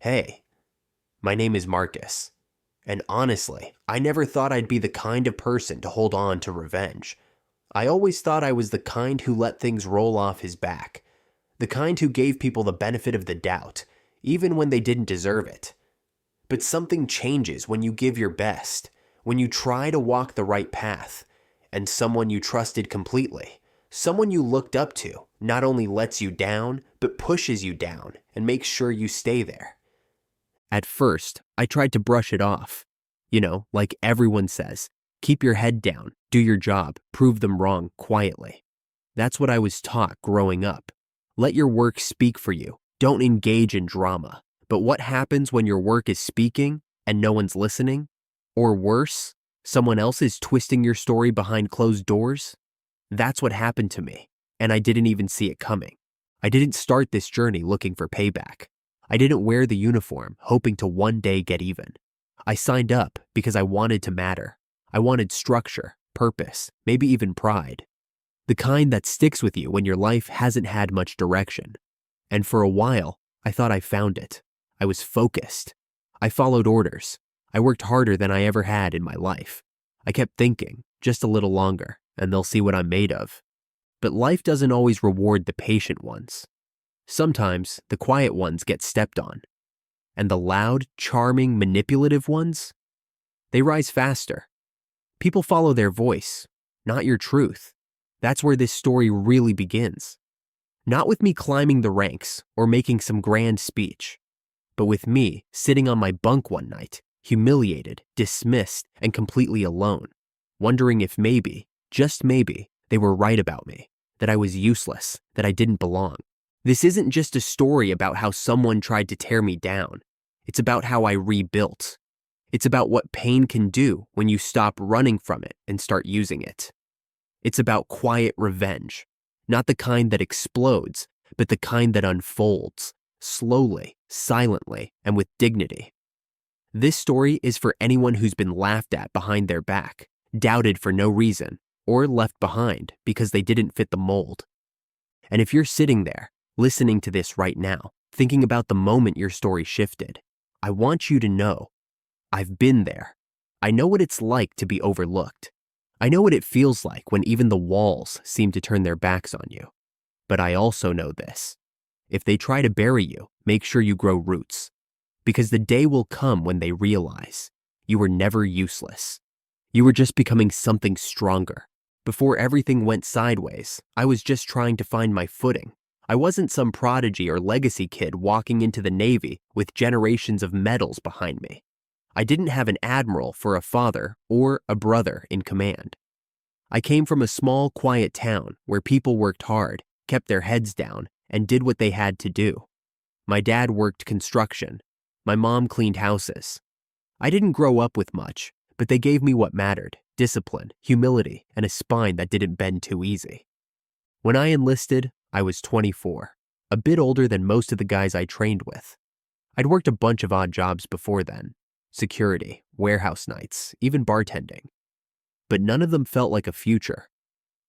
Hey, my name is Marcus, and honestly, I never thought I'd be the kind of person to hold on to revenge. I always thought I was the kind who let things roll off his back, the kind who gave people the benefit of the doubt, even when they didn't deserve it. But something changes when you give your best, when you try to walk the right path, and someone you trusted completely, someone you looked up to, not only lets you down, but pushes you down and makes sure you stay there. At first, I tried to brush it off. Like everyone says, keep your head down, do your job, prove them wrong quietly. That's what I was taught growing up. Let your work speak for you. Don't engage in drama. But what happens when your work is speaking and no one's listening? Or worse, someone else is twisting your story behind closed doors? That's what happened to me, and I didn't even see it coming. I didn't start this journey looking for payback. I didn't wear the uniform hoping to one day get even. I signed up because I wanted to matter. I wanted structure, purpose, maybe even pride. The kind that sticks with you when your life hasn't had much direction. And for a while, I thought I found it. I was focused. I followed orders. I worked harder than I ever had in my life. I kept thinking, just a little longer, and they'll see what I'm made of. But life doesn't always reward the patient ones. Sometimes the quiet ones get stepped on. And the loud, charming, manipulative ones? They rise faster. People follow their voice, not your truth. That's where this story really begins. Not with me climbing the ranks or making some grand speech, but with me sitting on my bunk one night, humiliated, dismissed, and completely alone, wondering if maybe, just maybe, they were right about me, that I was useless, that I didn't belong. This isn't just a story about how someone tried to tear me down. It's about how I rebuilt. It's about what pain can do when you stop running from it and start using it. It's about quiet revenge, not the kind that explodes, but the kind that unfolds, slowly, silently, and with dignity. This story is for anyone who's been laughed at behind their back, doubted for no reason, or left behind because they didn't fit the mold. And if you're sitting there, listening to this right now, thinking about the moment your story shifted, I want you to know, I've been there. I know what it's like to be overlooked. I know what it feels like when even the walls seem to turn their backs on you. But I also know this. If they try to bury you, make sure you grow roots. Because the day will come when they realize you were never useless. You were just becoming something stronger. Before everything went sideways, I was just trying to find my footing. I wasn't some prodigy or legacy kid walking into the Navy with generations of medals behind me. I didn't have an admiral for a father or a brother in command. I came from a small, quiet town where people worked hard, kept their heads down, and did what they had to do. My dad worked construction. My mom cleaned houses. I didn't grow up with much, but they gave me what mattered: discipline, humility, and a spine that didn't bend too easy. When I enlisted, I was 24, a bit older than most of the guys I trained with. I'd worked a bunch of odd jobs before then: security, warehouse nights, even bartending. But none of them felt like a future.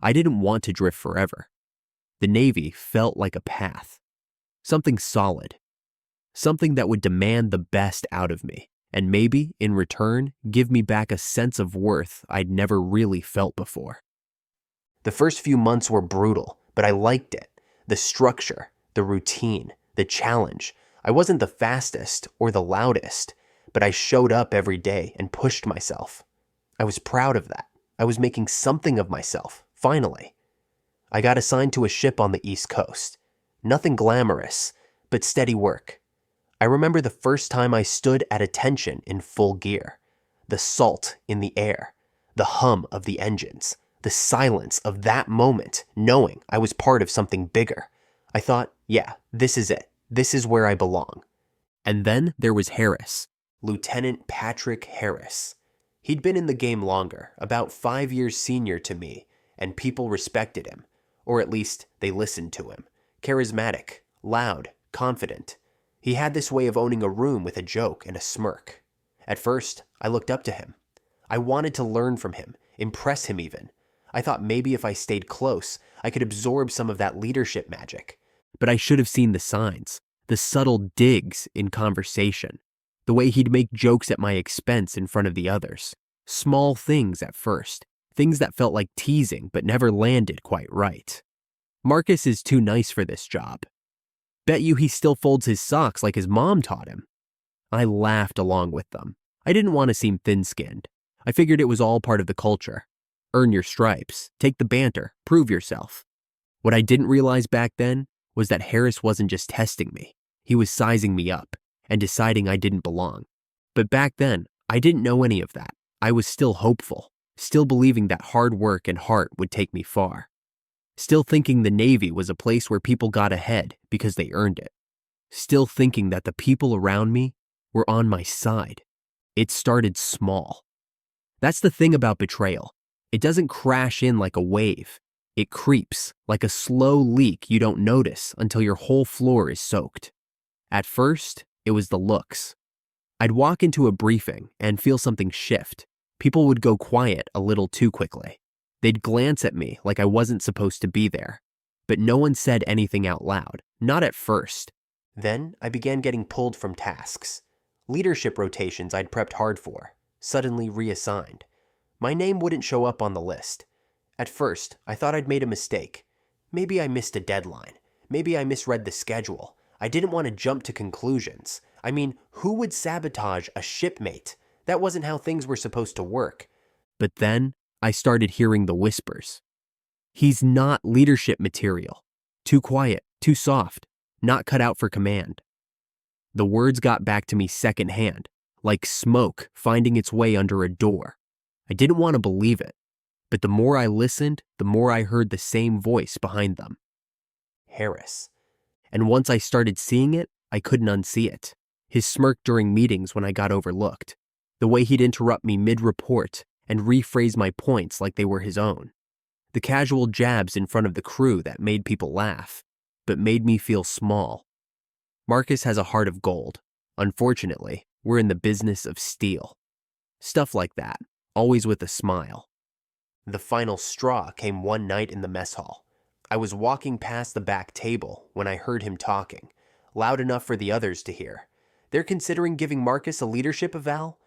I didn't want to drift forever. The Navy felt like a path. Something solid. Something that would demand the best out of me, and maybe, in return, give me back a sense of worth I'd never really felt before. The first few months were brutal, but I liked it. The structure, the routine, the challenge. I wasn't the fastest or the loudest, but I showed up every day and pushed myself. I was proud of that. I was making something of myself, finally. I got assigned to a ship on the East Coast. Nothing glamorous, but steady work. I remember the first time I stood at attention in full gear. The salt in the air, the hum of the engines, the silence of that moment, knowing I was part of something bigger. I thought, yeah, this is it. This is where I belong. And then there was Harris, Lieutenant Patrick Harris. He'd been in the game longer, about 5 years senior to me, and people respected him, or at least they listened to him. Charismatic, loud, confident. He had this way of owning a room with a joke and a smirk. At first, I looked up to him. I wanted to learn from him, impress him even. I thought maybe if I stayed close, I could absorb some of that leadership magic. But I should have seen the signs. the subtle digs in conversation, the way he'd make jokes at my expense in front of the others. Small things at first, things that felt like teasing but never landed quite right. Marcus is too nice for this job. Bet you he still folds his socks like his mom taught him. I laughed along with them. I didn't want to seem thin-skinned. I figured it was all part of the culture. Earn your stripes, take the banter, prove yourself. What I didn't realize back then was that Harris wasn't just testing me. He was sizing me up and deciding I didn't belong. But back then, I didn't know any of that. I was still hopeful, still believing that hard work and heart would take me far. Still thinking the Navy was a place where people got ahead because they earned it. Still thinking that the people around me were on my side. It started small. That's the thing about betrayal. It doesn't crash in like a wave. It creeps like a slow leak you don't notice until your whole floor is soaked. At first, it was the looks. I'd walk into a briefing and feel something shift. People would go quiet a little too quickly. They'd glance at me like I wasn't supposed to be there. But no one said anything out loud, not at first. Then I began getting pulled from tasks. Leadership rotations I'd prepped hard for, suddenly reassigned. My name wouldn't show up on the list. At first, I thought I'd made a mistake. Maybe I missed a deadline. Maybe I misread the schedule. I didn't want to jump to conclusions. I mean, who would sabotage a shipmate? That wasn't how things were supposed to work. But then, I started hearing the whispers. He's not leadership material. Too quiet, too soft, not cut out for command. The words got back to me secondhand, like smoke finding its way under a door. I didn't want to believe it, but the more I listened, the more I heard the same voice behind them. Harris. And once I started seeing it, I couldn't unsee it. His smirk during meetings when I got overlooked. The way he'd interrupt me mid-report and rephrase my points like they were his own. The casual jabs in front of the crew that made people laugh, but made me feel small. Marcus has a heart of gold. Unfortunately, we're in the business of steel. Stuff like that, always with a smile. The final straw came one night in the mess hall. I was walking past the back table when I heard him talking, loud enough for the others to hear. They're considering giving Marcus a leadership eval?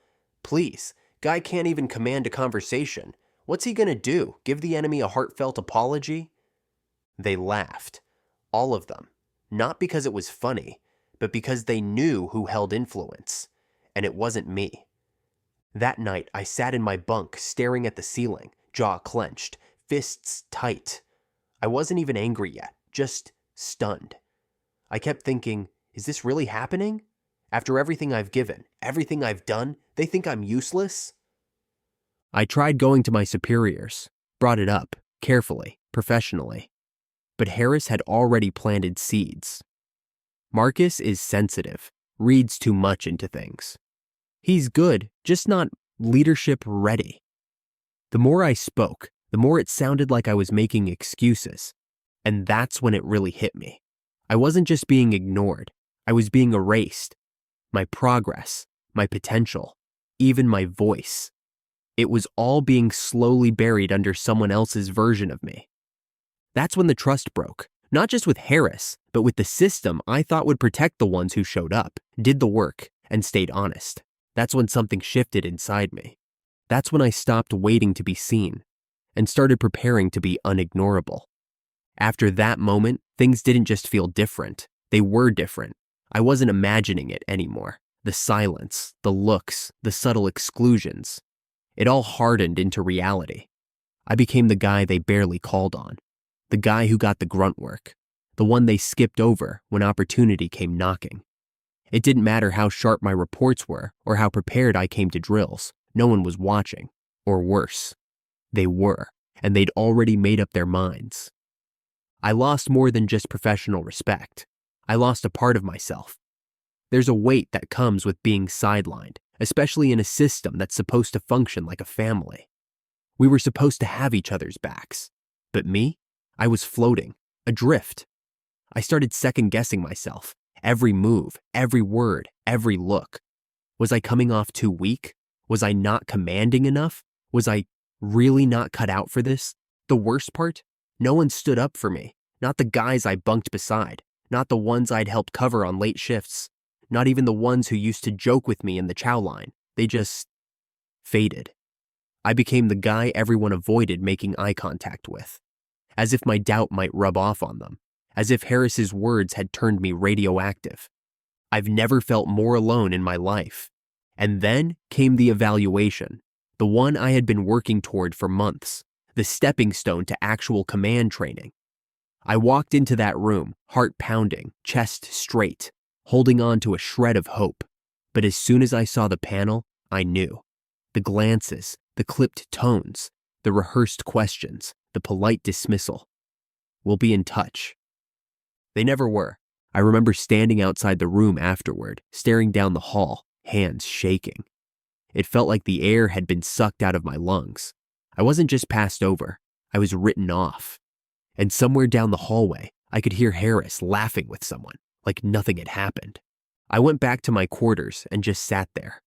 Please, guy can't even command a conversation. What's he gonna do? Give the enemy a heartfelt apology? They laughed. All of them. Not because it was funny, but because they knew who held influence. And it wasn't me. That night, I sat in my bunk staring at the ceiling, jaw clenched, fists tight. I wasn't even angry yet, just stunned. I kept thinking, is this really happening? After everything I've given, everything I've done, they think I'm useless? I tried going to my superiors, brought it up, carefully, professionally. But Harris had already planted seeds. Marcus is sensitive, reads too much into things. He's good, just not leadership ready. The more I spoke, the more it sounded like I was making excuses. And that's when it really hit me. I wasn't just being ignored. I was being erased. My progress, my potential, even my voice. It was all being slowly buried under someone else's version of me. That's when the trust broke, not just with Harris, but with the system I thought would protect the ones who showed up, did the work, and stayed honest. That's when something shifted inside me. That's when I stopped waiting to be seen and started preparing to be unignorable. After that moment, things didn't just feel different. They were different. I wasn't imagining it anymore. The silence, the looks, the subtle exclusions. It all hardened into reality. I became the guy they barely called on. The guy who got the grunt work. The one they skipped over when opportunity came knocking. It didn't matter how sharp my reports were or how prepared I came to drills. No one was watching. Or worse, they were, and they'd already made up their minds. I lost more than just professional respect. I lost a part of myself. There's a weight that comes with being sidelined, especially in a system that's supposed to function like a family. We were supposed to have each other's backs. But me? I was floating, adrift. I started second-guessing myself. Every move, every word, every look. Was I coming off too weak? Was I not commanding enough? Was I really not cut out for this? The worst part? No one stood up for me. Not the guys I bunked beside. Not the ones I'd helped cover on late shifts. Not even the ones who used to joke with me in the chow line. They just faded. I became the guy everyone avoided making eye contact with, as if my doubt might rub off on them, as if Harris's words had turned me radioactive. I've never felt more alone in my life. And then came the evaluation, the one I had been working toward for months, the stepping stone to actual command training. I walked into that room, heart pounding, chest straight, holding on to a shred of hope. But as soon as I saw the panel, I knew. The glances, the clipped tones, the rehearsed questions, the polite dismissal. We'll be in touch. They never were. I remember standing outside the room afterward, staring down the hall, hands shaking. It felt like the air had been sucked out of my lungs. I wasn't just passed over, I was written off. And somewhere down the hallway, I could hear Harris laughing with someone, like nothing had happened. I went back to my quarters and just sat there.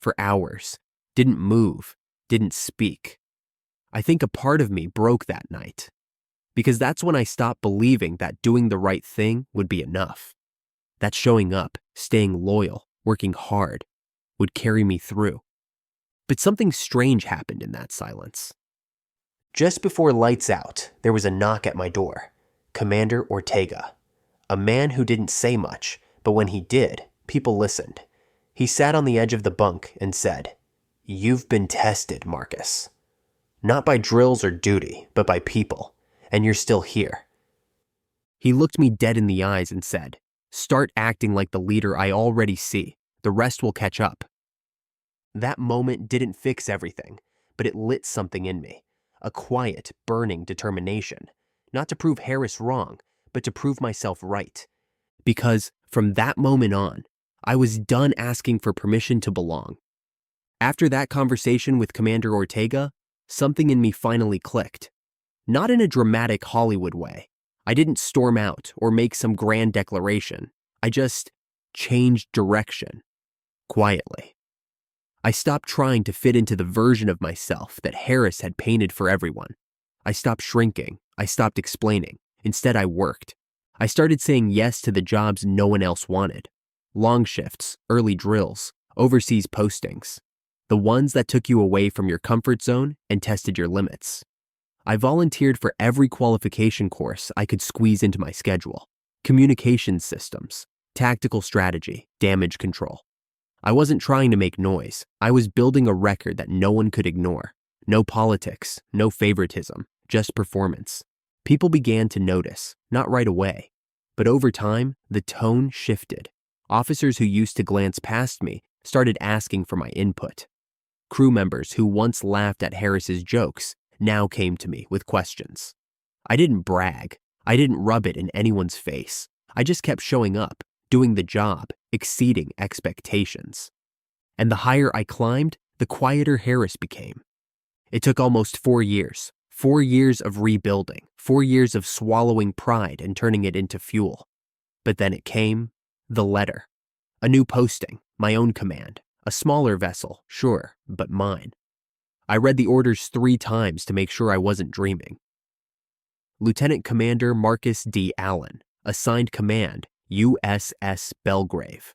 For hours. Didn't move, didn't speak. I think a part of me broke that night. Because that's when I stopped believing that doing the right thing would be enough. That showing up, staying loyal, working hard, would carry me through. But something strange happened in that silence. Just before lights out, there was a knock at my door. Commander Ortega. A man who didn't say much, but when he did, people listened. He sat on the edge of the bunk and said, "You've been tested, Marcus. Not by drills or duty, but by people, and you're still here." He looked me dead in the eyes and said, "Start acting like the leader I already see. The rest will catch up." That moment didn't fix everything, but it lit something in me. A quiet, burning determination. Not to prove Harris wrong, but to prove myself right. Because from that moment on, I was done asking for permission to belong. After that conversation with Commander Ortega, something in me finally clicked. Not in a dramatic Hollywood way. I didn't storm out or make some grand declaration. I just changed direction. Quietly. I stopped trying to fit into the version of myself that Harris had painted for everyone. I stopped shrinking. I stopped explaining. Instead, I worked. I started saying yes to the jobs no one else wanted. Long shifts, early drills, overseas postings. The ones that took you away from your comfort zone and tested your limits. I volunteered for every qualification course I could squeeze into my schedule. Communications systems, tactical strategy, damage control. I wasn't trying to make noise. I was building a record that no one could ignore. No politics, no favoritism, just performance. People began to notice, not right away. But over time, the tone shifted. Officers who used to glance past me started asking for my input. Crew members who once laughed at Harris's jokes now came to me with questions. I didn't brag. I didn't rub it in anyone's face. I just kept showing up, doing the job, exceeding expectations. And the higher I climbed, the quieter Harris became. It took almost 4 years. 4 years of rebuilding. 4 years of swallowing pride and turning it into fuel. But then it came, the letter. A new posting, my own command. A smaller vessel, sure, but mine. I read the orders 3 times to make sure I wasn't dreaming. Lieutenant Commander Marcus D. Allen, assigned command, USS Belgrave.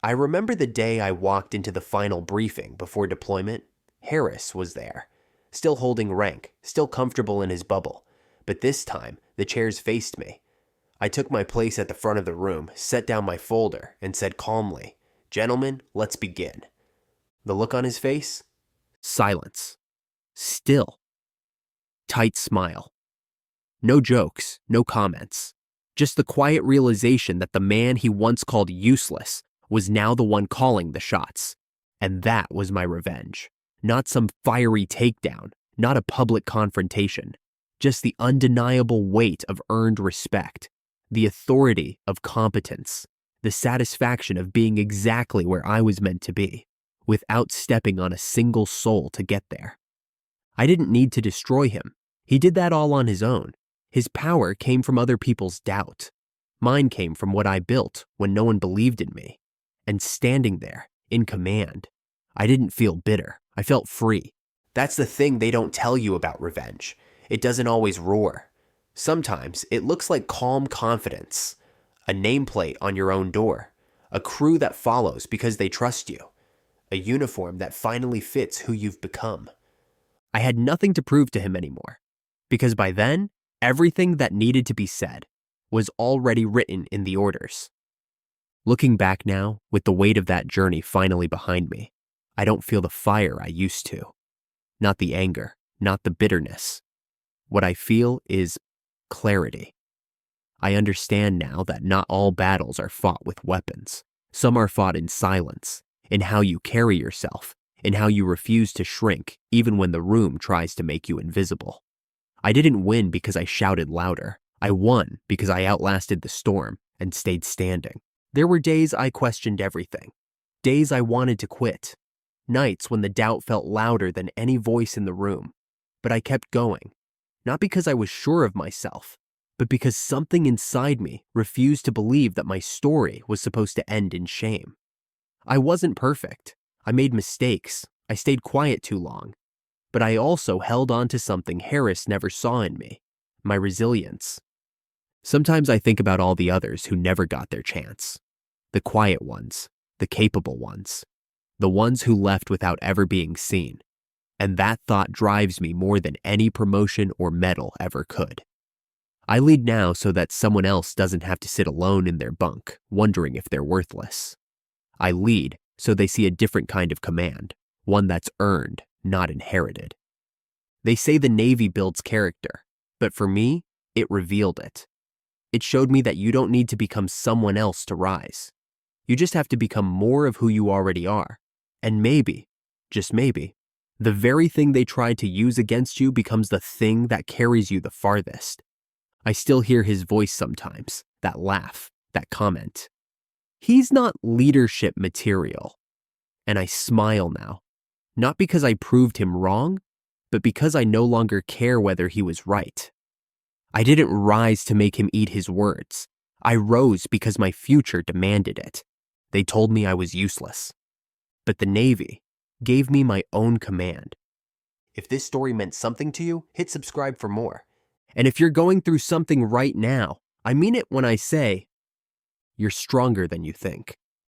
I remember the day I walked into the final briefing before deployment. Harris was there, still holding rank, still comfortable in his bubble, but this time the chairs faced me. I took my place at the front of the room, set down my folder, and said calmly, "Gentlemen, let's begin." The look on his face? Silence. Still. Tight smile. No jokes, no comments. Just the quiet realization that the man he once called useless was now the one calling the shots. And that was my revenge. Not some fiery takedown, not a public confrontation. Just the undeniable weight of earned respect, the authority of competence, the satisfaction of being exactly where I was meant to be, without stepping on a single soul to get there. I didn't need to destroy him. He did that all on his own. His power came from other people's doubt. Mine came from what I built when no one believed in me. And standing there, in command, I didn't feel bitter. I felt free. That's the thing they don't tell you about revenge. It doesn't always roar. Sometimes it looks like calm confidence. a nameplate on your own door, a crew that follows because they trust you, a uniform that finally fits who you've become. I had nothing to prove to him anymore, because by then, everything that needed to be said was already written in the orders. Looking back now, with the weight of that journey finally behind me, I don't feel the fire I used to. Not the anger, not the bitterness. What I feel is clarity. I understand now that not all battles are fought with weapons. Some are fought in silence, in how you carry yourself, in how you refuse to shrink even when the room tries to make you invisible. I didn't win because I shouted louder. I won because I outlasted the storm and stayed standing. There were days I questioned everything, days I wanted to quit, nights when the doubt felt louder than any voice in the room. But I kept going, not because I was sure of myself, but because something inside me refused to believe that my story was supposed to end in shame. I wasn't perfect. I made mistakes. I stayed quiet too long. But I also held on to something Harris never saw in me, my resilience. Sometimes I think about all the others who never got their chance. The quiet ones, the capable ones, the ones who left without ever being seen. And that thought drives me more than any promotion or medal ever could. I lead now so that someone else doesn't have to sit alone in their bunk, wondering if they're worthless. I lead so they see a different kind of command, one that's earned, not inherited. They say the Navy builds character, but for me, it revealed it. It showed me that you don't need to become someone else to rise. You just have to become more of who you already are. And maybe, just maybe, the very thing they tried to use against you becomes the thing that carries you the farthest. I still hear his voice sometimes, that laugh, that comment. He's not leadership material. And I smile now, not because I proved him wrong, but because I no longer care whether he was right. I didn't rise to make him eat his words. I rose because my future demanded it. They told me I was useless. But the Navy gave me my own command. If this story meant something to you, hit subscribe for more. And if you're going through something right now, I mean it when I say, you're stronger than you think.